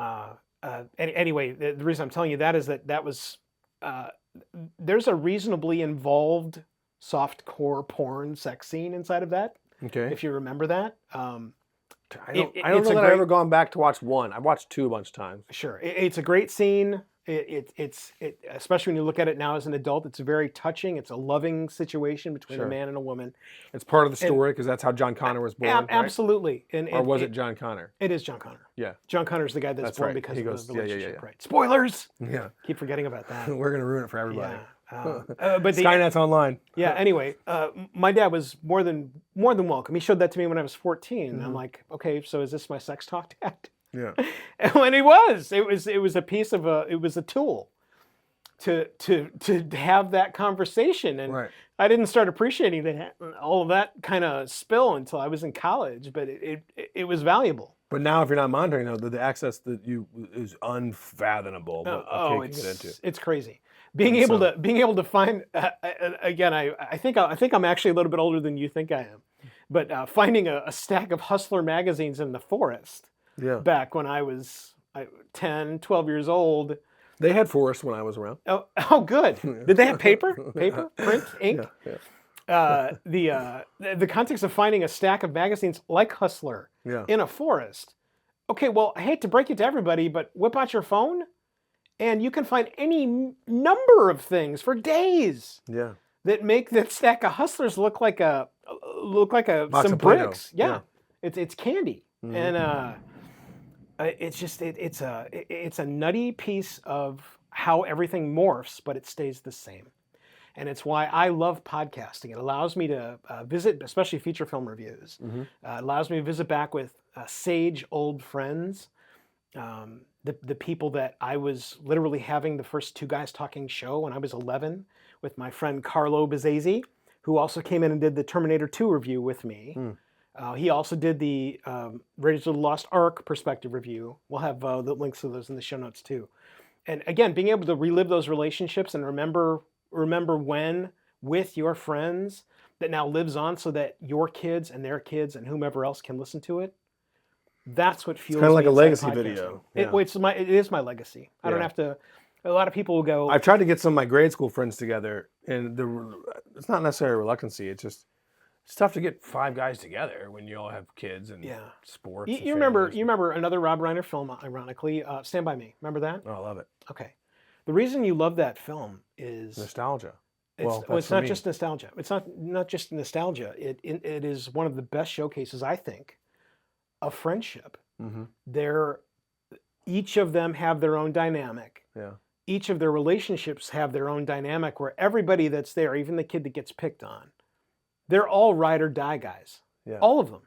anyway, the reason I'm telling you that is that was there's a reasonably involved softcore porn sex scene inside of that. Okay. If you remember that. I don't know that I've ever gone back to watch one. I've watched two a bunch of times. Sure, it's a great scene. It's especially when you look at it now as an adult, it's very touching. It's a loving situation between a man and a woman. It's part of the story because that's how John Connor was born. Right? Absolutely. Or was it John Connor? It is John Connor. Yeah. John Connor's the guy that's born right. because He of goes, the yeah, relationship. yeah. Right. Spoilers. Yeah. Keep forgetting about that. We're gonna ruin it for everybody. Yeah. But Skynet's online. Yeah. Anyway, my dad was more than welcome. He showed that to me when I was 14. And I'm like, okay, so is this my sex talk, Dad? Yeah. And when it was a piece of it was a tool to have that conversation. And I didn't start appreciating that all of that kind of spill until I was in college, but it was valuable. But now, if you're not monitoring, though, the access that is unfathomable. It's crazy. Being able to find again, I think I'm actually a little bit older than you think I am, but finding a stack of Hustler magazines in the forest back when I was 10, 12 years old, They had Forrest when I was around. Oh, good. Did they have paper, print, ink? Yeah. The context of finding a stack of magazines like Hustler Yeah. in a forest. Okay, well, I hate to break it to everybody, but whip out your phone, and you can find any number of things for days Yeah. that make that stack of Hustlers look like Box some of Play-Doh. bricks. Yeah, Yeah. it's candy, Mhm. and it's a nutty piece of how everything morphs, but it stays the same. And it's why I love podcasting. It allows me to visit, especially feature film reviews. Mhm. It allows me to visit back with sage old friends, the people that I was literally having the first Two Guys Talking show when I was 11 with my friend Carlo Bizzesi, who also came in and did the Terminator 2 review with me. He also did the Raiders of the Lost Ark perspective review. We'll have the links to those in the show notes too. And again, being able to relive those relationships and remember when with your friends that now lives on so that your kids and their kids and whomever else can listen to it. That's what fuels Kind of like me a inside legacy podcasting. video. It is my legacy. I don't Yeah. have to. A lot of people will go. I've tried to get some of my grade school friends together, and it's not necessarily reluctancy. It's tough to get 5 guys together when you all have kids and Yeah. sports. You, and you remember families. you remember another Rob Reiner film, ironically, Stand By Me. Remember that? Oh, I love it. Okay. The reason you love that film is Nostalgia. it's not just nostalgia. It's not just nostalgia. It is one of the best showcases, I think, of friendship. Mm-hmm. Each of them have their own dynamic. Yeah. Each of their relationships have their own dynamic where everybody that's there, even the kid that gets picked on, they're all ride or die guys. Yeah. All of them.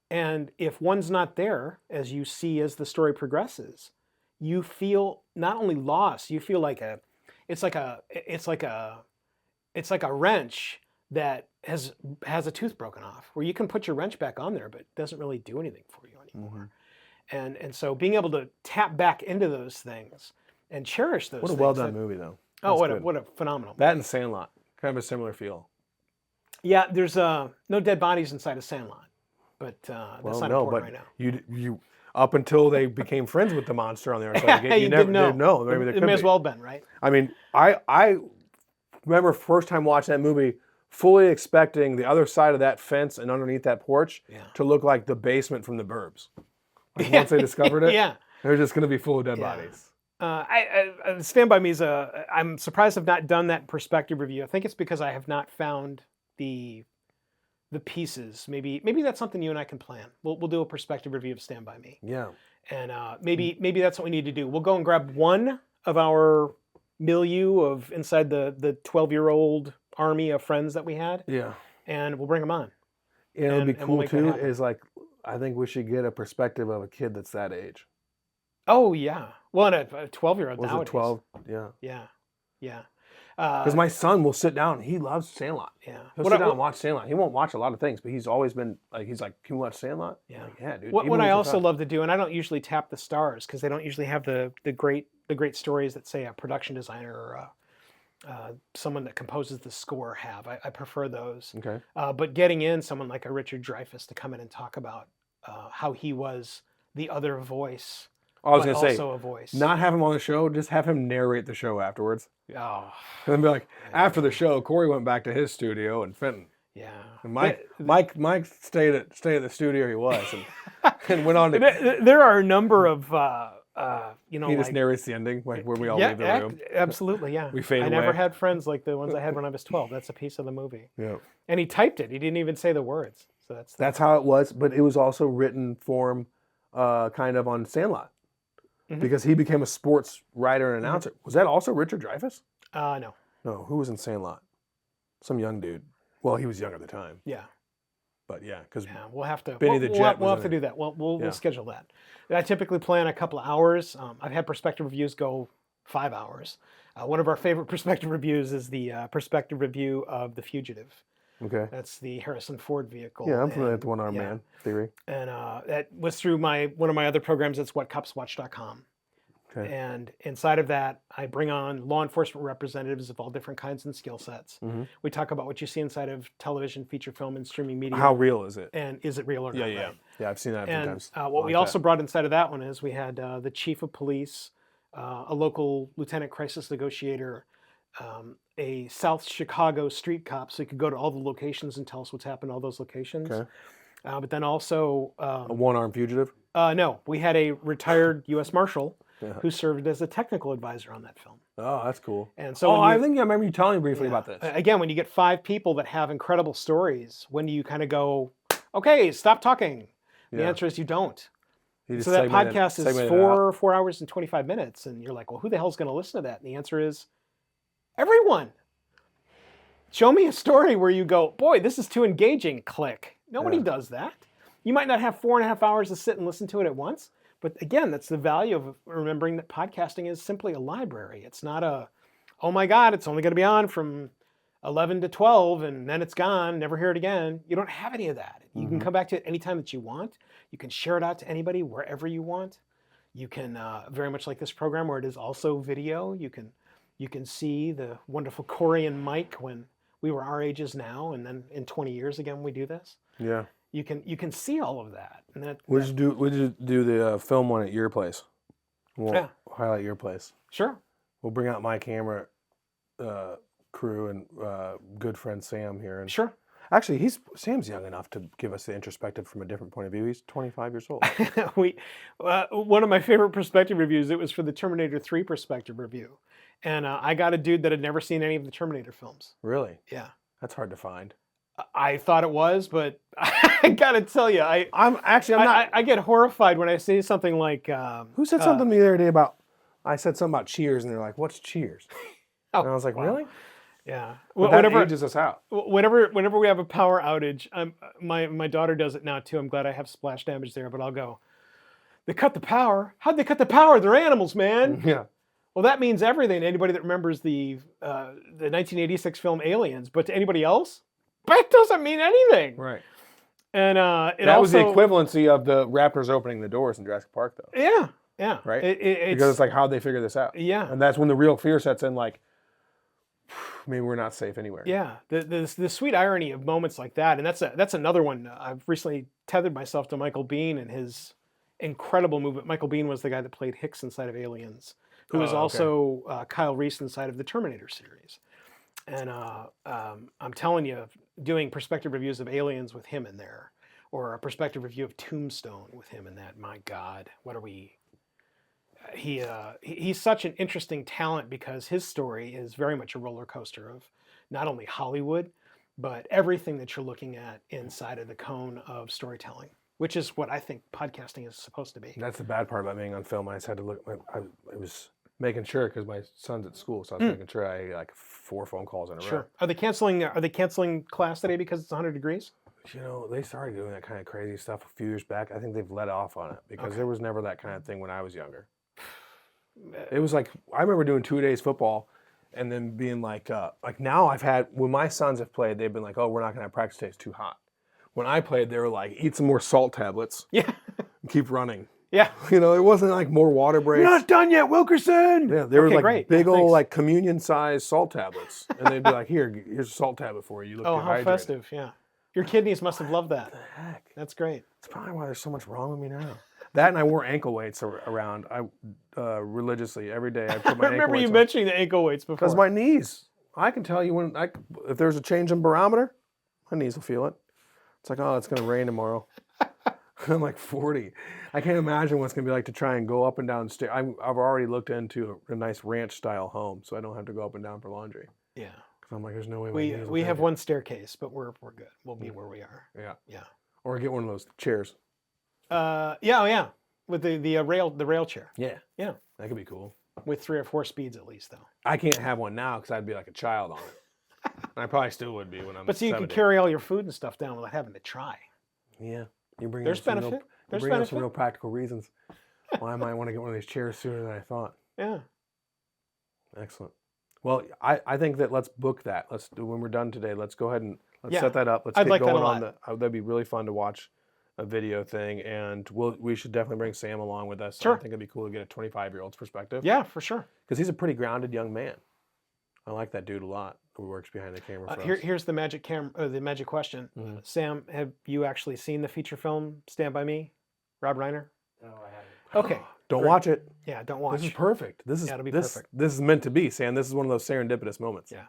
And if one's not there, as you see as the story progresses, you feel not only lost, you feel like it's like a wrench that has a tooth broken off, where you can put your wrench back on there, but it doesn't really do anything for you anymore. Mm-hmm. And so being able to tap back into those things and cherish those What a things. well done movie, though. Oh, That's what a phenomenal. That and Sandlot, kind of a similar feel. Yeah, there's no dead bodies inside of Sandlot, but that's not important right now. You up until they became friends with the monster on the other side of the gate, You never didn't know. Maybe there It could may be. as well have been, right? I mean, I remember first time watching that movie, fully expecting the other side of that fence and underneath that porch to look like the basement from The Burbs. Like once they discovered it, Yeah. they're just going to be full of dead Yeah. bodies. I Stand By Me is I'm surprised I've not done that perspective review. I think it's because I have not found the pieces. Maybe that's something you and I can plan. We'll do a perspective review of Stand By Me. Yeah. And maybe that's what we need to do. We'll go and grab one of our milieu of inside the 12-year-old army of friends that we had. Yeah. And we'll bring them on. It would be and we'll cool make that too. happen. Is like I think we should get a perspective of a kid that's that age. Oh yeah. Well, and a 12-year-old Was nowadays. it 12? Yeah. Yeah. Yeah. Because my son will sit down. He loves Sandlot. Yeah. He'll sit down and watch Sandlot. He won't watch a lot of things, but he's always been like, he's like, can we watch Sandlot? Yeah. Like, yeah, dude. What Even I when also it's love to do, and I don't usually tap the stars because they don't usually have the great stories that, say, a production designer or someone that composes the score have. I prefer those. Okay. But getting in someone like a Richard Dreyfuss to come in and talk about how he was the other voice, I was but going to say, also a voice. not have him on the show, just have him narrate the show afterwards. Oh, And then be like, after the show, Corey went back to his studio and Fenton. yeah. And Mike stayed at the studio he was and went on to. There are a number of He just narrates the ending, like where we all leave the room. Absolutely, yeah. We fade I away. never had friends like the ones I had when I was 12. That's a piece of the movie. Yeah. And he typed it. He didn't even say the words. So That's how it was, but it was also written form, kind of on Sandlot, because he became a sports writer and announcer. Was that also Richard Dreyfuss? no. No, who was in Sandlot? Some young dude. Well, he was young at the time, Yeah. but yeah, because We'll have to. Benny the Jet We'll was have to in do that. We'll Yeah. schedule that. I typically plan a couple of hours. I've had perspective reviews go 5 hours. One of our favorite perspective reviews is the perspective review of The Fugitive. okay. That's the Harrison Ford vehicle. Yeah, I'm familiar with And- the one-armed yeah. man theory. And that was through one of my other programs. That's whatcopswatch.com. Okay. And inside of that, I bring on law enforcement representatives of all different kinds and skill sets. We talk about what you see inside of television, feature film, and streaming media. How real is it? And is it real or not? Yeah. Right? Yeah, I've seen that a few And times. what we also brought inside of that one is we had the chief of police a local lieutenant crisis negotiator, a South Chicago street cop, so he could go to all the locations and tell us what's happened to all those locations. Okay. But then also, A one-armed fugitive. no, we had a retired U.S. Marshal Yeah. who served as a technical advisor on that film. Oh, that's cool. And so, Oh, when I you, think I remember you telling me briefly about this. again, when you get 5 people that have incredible stories, when do you kind of go, okay, stop talking? The Yeah. answer is you don't. You just So that segment it- podcast is segment it out. 4 hours and 25 minutes, and you're like, well, who the hell's going to listen to that? And the answer is everyone. Show me a story where you go, boy, this is too engaging. Click. Nobody Yeah. does that. You might not have 4.5 hours to sit and listen to it at once, but again, that's the value of remembering that podcasting is simply a library. It's not a, oh my God, it's only going to be on from 11 to 12 and then it's gone, never hear it again. You don't have any of that. You can come back to it anytime that you want. You can share it out to anybody wherever you want. You can, very much like this program where it is also video, you can see the wonderful Corey and Mike when we were our ages now, and then in 20 years again we do this. Yeah. You can see all of that. And that, We'll just do the film one at your place. We'll Yeah. highlight your place. sure. We'll bring out my camera crew and good friend Sam here. And Sure. actually, Sam's young enough to give us the introspective from a different point of view. He's 25 years old. One of my favorite perspective reviews, it was for the Terminator 3 perspective review. And I got a dude that had never seen any of the Terminator films. Really? Yeah. That's hard to find. I thought it was, but I gotta tell you, I'm not. I get horrified when I say something like, Who said something to me the other day about? I said something about Cheers, and they're like, "What's Cheers?" And I was like, wow. "Really?" yeah, But that ages us out. whenever we have a power outage, my daughter does it now too. I'm glad I have splash damage there, but I'll go, they cut the power. How'd they cut the power? They're animals, man. Yeah. Well, that means everything to anybody that remembers the 1986 film Aliens, but to anybody else, that doesn't mean anything. Right. And That was the equivalency of the Raptors opening the doors in Jurassic Park, though. Yeah, yeah. Right? It's, Because it's like, how'd they figure this out? yeah. And that's when the real fear sets in, like, maybe we're not safe anywhere. Yeah, the sweet irony of moments like that, and that's another one. I've recently tethered myself to Michael Biehn and his incredible movement. Michael Biehn was the guy that played Hicks inside of Aliens, who was okay. also Kyle Reese inside of the Terminator series. And I'm telling you, doing perspective reviews of Aliens with him in there, or a perspective review of Tombstone with him in that, my God, what are we? He's such an interesting talent because his story is very much a roller coaster of not only Hollywood, but everything that you're looking at inside of the cone of storytelling, which is what I think podcasting is supposed to be. That's the bad part about being on film. I just had to look. I was making sure because my son's at school, so I was making sure I like 4 phone calls in a row. Sure. Are they canceling class today because it's 100 degrees? You know, they started doing that kind of crazy stuff a few years back. I think they've let off on it because there was never that kind of thing when I was younger. It was like, I remember doing 2 days football and then being like now when my sons have played, they've been like, oh, we're not going to have practice today, it's too hot. When I played, they were like, eat some more salt tablets. Yeah. And keep running. Yeah. You know, it wasn't like more water breaks. You're not done yet, Wilkerson. Yeah, they were like great. big Thanks. old like communion-sized salt tablets. And they'd be like, here's a salt tablet for you. You look Oh, how dehydrated. festive. Yeah. Your kidneys must have loved that. What the heck? That's great. That's probably why there's so much wrong with me now. That and I wore ankle weights around religiously every day. I put my I remember you ankle weights mentioning the ankle weights before. because my knees. I can tell you if there's a change in barometer, my knees will feel it. It's like, oh, it's going to rain tomorrow. I'm like 40. I can't imagine what it's going to be like to try and go up and down stairs. I've already looked into a nice ranch-style home, so I don't have to go up and down for laundry. Yeah. Because I'm like, there's no way my knees will We take have it. one staircase, but we're good. We'll be where we are. Yeah. Yeah. Or get one of those chairs. Yeah. With the rail chair. Yeah. Yeah. That could be cool. With 3 or 4 speeds at least, though. I can't have one now because I'd be like a child on it. And I probably still would be when I'm But so you can 70. carry all your food and stuff down without having to try. Yeah. You bring There's up some benefit. There's bring up benefit. some real practical reasons why I might want to get one of these chairs sooner than I thought. Yeah. Excellent. Well, I think that let's book that. Let's do when we're done today. Let's go ahead and Yeah. set that up. Let's I'd get like that going a on lot. that'd be really fun to watch a video thing, and we should definitely bring Sam along with us. Sure. I think it'd be cool to get a 25-year-old's perspective. Yeah, for sure. Because he's a pretty grounded young man. I like that dude a lot. Who works behind the camera for us. Here's the magic question. Mhm. Sam, have you actually seen the feature film Stand By Me? Rob Reiner? No, I haven't. Okay. Don't Great. watch it. Yeah, don't watch. This is perfect. Yeah, it'll be perfect. This is meant to be, Sam. This is one of those serendipitous moments. Yeah.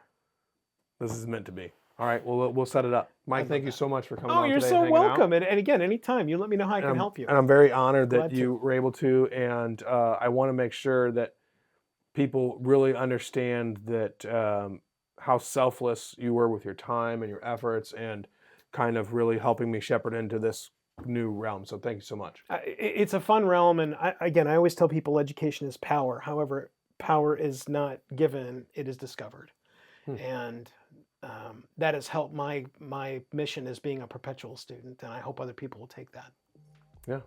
This is meant to be. All right, well, we'll set it up. Mike, love thank you that. so much for coming Oh, on you're today so and hanging out. welcome. And again, anytime, you let me know how I can help you. And I'm very honored that Glad to. you were able to, and I want to make sure that people really understand that how selfless you were with your time and your efforts, and kind of really helping me shepherd into this new realm. So thank you so much. It's a fun realm, and I always tell people education is power. However, power is not given; it is discovered, and that has helped my mission as being a perpetual student, and I hope other people will take that. Yeah,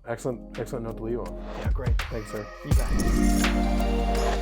excellent note to leave on. Yeah, great. Thanks, sir. You bet.